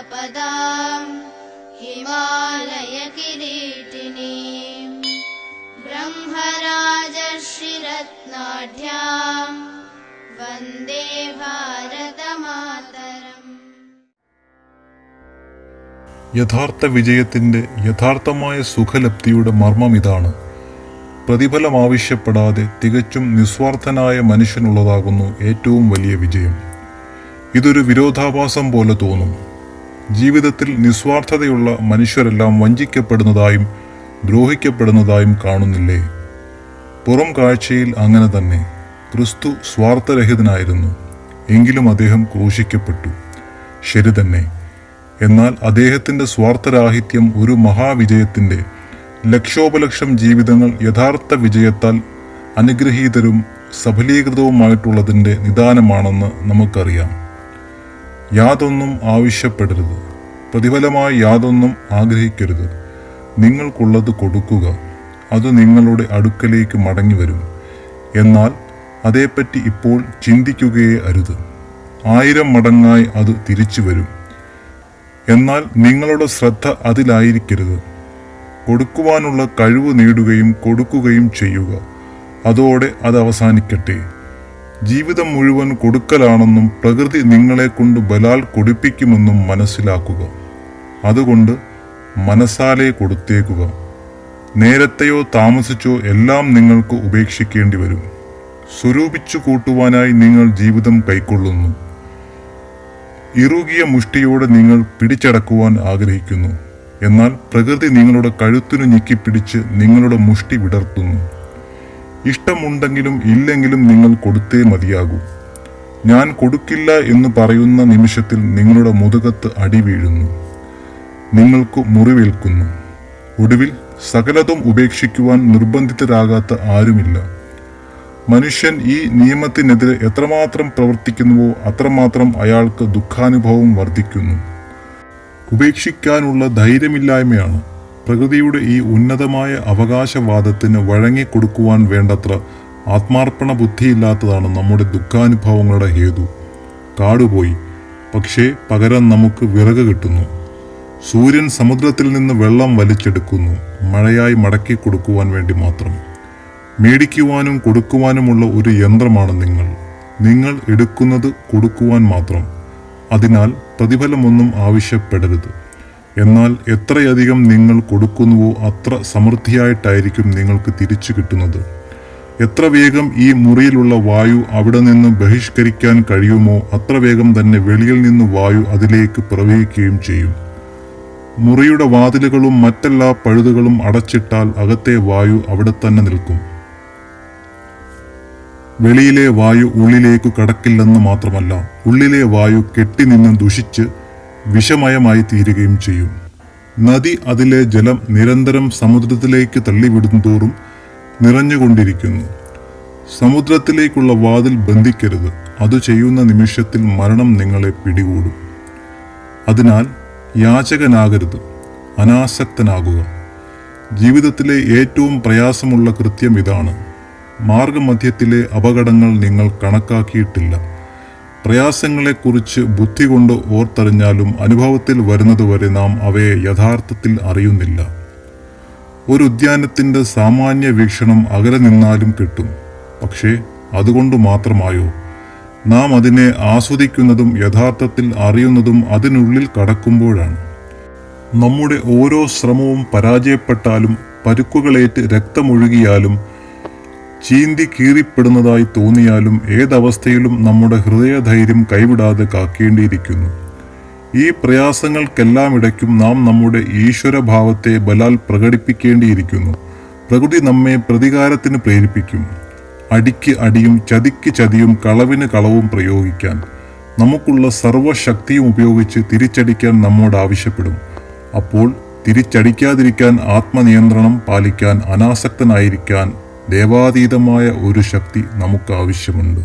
पदाम् हिमालयकिरीटिनीं ब्रह्मराजर्षिरत्नाढ्याम् वन्दे भारतमातरम्. യഥാർത്ഥ വിജയത്തിൻ്റെ യഥാർത്ഥമായ സുഖലബ്ധിയുടെ മർമ്മം ഇതാണ്. പ്രതിഫലം ആവശ്യപ്പെടാതെ തികച്ചും നിസ്വാർത്ഥനായ മനുഷ്യനുള്ളതാകുന്നു ഏറ്റവും വലിയ വിജയം. ഇതൊരു വിരോധാഭാസം പോലെ തോന്നും. ജീവിതത്തിൽ നിസ്വാർത്ഥതയുള്ള മനുഷ്യരെല്ലാം വഞ്ചിക്കപ്പെടുന്നതായും ദ്രോഹിക്കപ്പെടുന്നതായും കാണുന്നില്ലേ? പുറം കാഴ്ചയിൽ അങ്ങനെ തന്നെ. ക്രിസ്തു സ്വാർത്ഥരഹിതനായിരുന്നു, എങ്കിലും അദ്ദേഹം ക്രൂശിക്കപ്പെട്ടു. ശരി തന്നെ. എന്നാൽ അദ്ദേഹത്തിൻ്റെ സ്വാർത്ഥരാഹിത്യം ഒരു മഹാവിജയത്തിൻ്റെ ലക്ഷോപലക്ഷം ജീവിതങ്ങൾ യഥാർത്ഥ വിജയത്താൽ അനുഗ്രഹീതരും സഫലീകൃതവുമായിട്ടുള്ളതിൻ്റെ നിദാനമാണെന്ന് നമുക്കറിയാം. യാതൊന്നും ആവശ്യപ്പെടരുത്, പ്രതിഫലമായി യാതൊന്നും ആഗ്രഹിക്കരുത്. നിങ്ങൾക്കുള്ളത് കൊടുക്കുക, അത് നിങ്ങളുടെ അടുക്കലേക്ക് മടങ്ങി വരും. എന്നാൽ അതേപ്പറ്റി ഇപ്പോൾ ചിന്തിക്കുകയേ അരുത്. 1000 മടങ്ങായി അത് തിരിച്ചു വരും. എന്നാൽ നിങ്ങളുടെ ശ്രദ്ധ അതിലായിരിക്കരുത്. കൊടുക്കുവാനുള്ള കഴിവ് നേടുകയും കൊടുക്കുകയും ചെയ്യുക. അതോടെ അത് അവസാനിക്കട്ടെ. ജീവിതം മുഴുവൻ കൊടുക്കലാണെന്നും പ്രകൃതി നിങ്ങളെ കൊണ്ട് ബലാൽ കൊടുപ്പിക്കുമെന്നും മനസ്സിലാക്കുക. അതുകൊണ്ട് മനസ്സാലെ കൊടുത്തേക്കുക. നേരത്തെയോ താമസിച്ചോ എല്ലാം നിങ്ങൾക്ക് ഉപേക്ഷിക്കേണ്ടി വരും. സ്വരൂപിച്ചു കൂട്ടുവാനായി നിങ്ങൾ ജീവിതം കൈക്കൊള്ളുന്നു. ഇറുകിയ മുഷ്ടിയോടെ നിങ്ങൾ പിടിച്ചടക്കുവാൻ ആഗ്രഹിക്കുന്നു. എന്നാൽ പ്രകൃതി നിങ്ങളുടെ കഴുത്തിനു ഞെക്കിപ്പിടിച്ച് നിങ്ങളുടെ മുഷ്ടി വിടർത്തുന്നു. ഇഷ്ടമുണ്ടെങ്കിലും ഇല്ലെങ്കിലും നിങ്ങൾ കൊടുത്തേ മതിയാകൂ. ഞാൻ കൊടുക്കില്ല എന്ന് പറയുന്ന നിമിഷത്തിൽ നിങ്ങളുടെ മുതുകത്ത് അടി വീഴുന്നു, നിങ്ങൾക്ക് മുറിവേൽക്കുന്നു. ഒടുവിൽ സകലതും ഉപേക്ഷിക്കുവാൻ നിർബന്ധിതരാകാത്ത ആരുമില്ല. മനുഷ്യൻ ഈ നിയമത്തിനെതിരെ എത്രമാത്രം പ്രവർത്തിക്കുന്നുവോ അത്രമാത്രം അയാൾക്ക് ദുഃഖാനുഭവം വർദ്ധിക്കുന്നു. ഉപേക്ഷിക്കാനുള്ള ധൈര്യമില്ലായ്മയാണ് പ്രകൃതിയുടെ ഈ ഉന്നതമായ അവകാശവാദത്തിന് വഴങ്ങിക്കൊടുക്കുവാൻ വേണ്ടത്ര ആത്മാർപ്പണ ബുദ്ധിയില്ലാത്തതാണ് നമ്മുടെ ദുഃഖാനുഭവങ്ങളുടെ ഹേതു. കാടുപോയി, പക്ഷേ പകരം നമുക്ക് വിറക് കിട്ടുന്നു. സൂര്യൻ സമുദ്രത്തിൽ നിന്ന് വെള്ളം വലിച്ചെടുക്കുന്നു, മഴയായി മടക്കി കൊടുക്കുവാൻ വേണ്ടി മാത്രം. മേടിക്കുവാനും കൊടുക്കുവാനുമുള്ള ഒരു യന്ത്രമാണ് നിങ്ങൾ. നിങ്ങൾ എടുക്കുന്നത് കൊടുക്കുവാൻ മാത്രം. അതിനാൽ പ്രതിഫലമൊന്നും ആവശ്യപ്പെടരുത്. എന്നാൽ എത്രയധികം നിങ്ങൾ കൊടുക്കുന്നുവോ അത്ര സമൃദ്ധിയായിട്ടായിരിക്കും നിങ്ങൾക്ക് തിരിച്ചു കിട്ടുന്നത്. എത്ര വേഗം ഈ മുറിയിലുള്ള വായു അവിടെ നിന്ന് ബഹിഷ്കരിക്കാൻ കഴിയുമോ അത്ര വേഗം തന്നെ വെളിയിൽ നിന്ന് വായു അതിലേക്ക് പ്രവഹിക്കുകയും ചെയ്യും. മുറിയുടെ വാതിലുകളും മറ്റെല്ലാ പഴുതുകളും അടച്ചിട്ടാൽ അകത്തെ വായു അവിടെ തന്നെ നിൽക്കും. വെളിയിലെ വായു ഉള്ളിലേക്ക് കടക്കില്ലെന്ന് മാത്രമല്ല, ഉള്ളിലെ വായു കെട്ടിനിന്ന് ദുഷിച്ച് വിഷമയമായി തീരുകയും ചെയ്യും. നദി അതിലെ ജലം നിരന്തരം സമുദ്രത്തിലേക്ക് തള്ളിവിടുന്തോറും നിറഞ്ഞുകൊണ്ടിരിക്കുന്നു. സമുദ്രത്തിലേക്കുള്ള വാതിൽ ബന്ധിക്കരുത്. അത് ചെയ്യുന്ന നിമിഷത്തിൽ മരണം നിങ്ങളെ പിടികൂടും. അതിനാൽ യാചകനാകരുത്, അനാസക്തനാകുക. ജീവിതത്തിലെ ഏറ്റവും പ്രയാസമുള്ള കൃത്യം ഇതാണ്. മാർഗമധ്യത്തിലെ അപകടങ്ങൾ നിങ്ങൾ കണക്കാക്കിയിട്ടില്ല. പ്രയാസങ്ങളെക്കുറിച്ച് ബുദ്ധി കൊണ്ട് ഓർത്തറിഞ്ഞാലും അനുഭവത്തിൽ വരുന്നതുവരെ നാം അവയെ യഥാർത്ഥത്തിൽ അറിയുന്നില്ല. ഒരു ഉദ്യാനത്തിൻ്റെ സാമാന്യ വീക്ഷണം അകലെ നിന്നാലും കിട്ടും. പക്ഷേ അതുകൊണ്ട് മാത്രമായോ? നാം അതിനെ ആസ്വദിക്കുന്നതും യഥാർത്ഥത്തിൽ അറിയുന്നതും അതിനുള്ളിൽ കടക്കുമ്പോഴാണ്. നമ്മുടെ ഓരോ ശ്രമവും പരാജയപ്പെട്ടാലും പരുക്കുകളേറ്റ് രക്തമൊഴുകിയാലും ചീന്തി കീറിപ്പെടുന്നതായി തോന്നിയാലും ഏതവസ്ഥയിലും നമ്മുടെ ഹൃദയധൈര്യം കൈവിടാതെ കാക്കേണ്ടിയിരിക്കുന്നു. ഈ പ്രയാസങ്ങൾക്കെല്ലാം ഇടയ്ക്കും നാം നമ്മുടെ ഈശ്വരഭാവത്തെ ബലാൽ പ്രകടിപ്പിക്കേണ്ടിയിരിക്കുന്നു. പ്രകൃതി നമ്മെ പ്രതികാരത്തിന് പ്രേരിപ്പിക്കും. അടിക്ക് അടിയും ചതിക്ക് ചതിയും കളവിന് കളവും പ്രയോഗിക്കാൻ നമുക്കുള്ള സർവശക്തിയും ഉപയോഗിച്ച് തിരിച്ചടിക്കാൻ നമ്മോട് ആവശ്യപ്പെടും. അപ്പോൾ തിരിച്ചടിക്കാതിരിക്കാൻ ആത്മനിയന്ത്രണം പാലിക്കാൻ അനാസക്തനായിരിക്കാൻ ദേവാതീതമായ ഒരു ശക്തി നമുക്ക് ആവശ്യമുണ്ട്.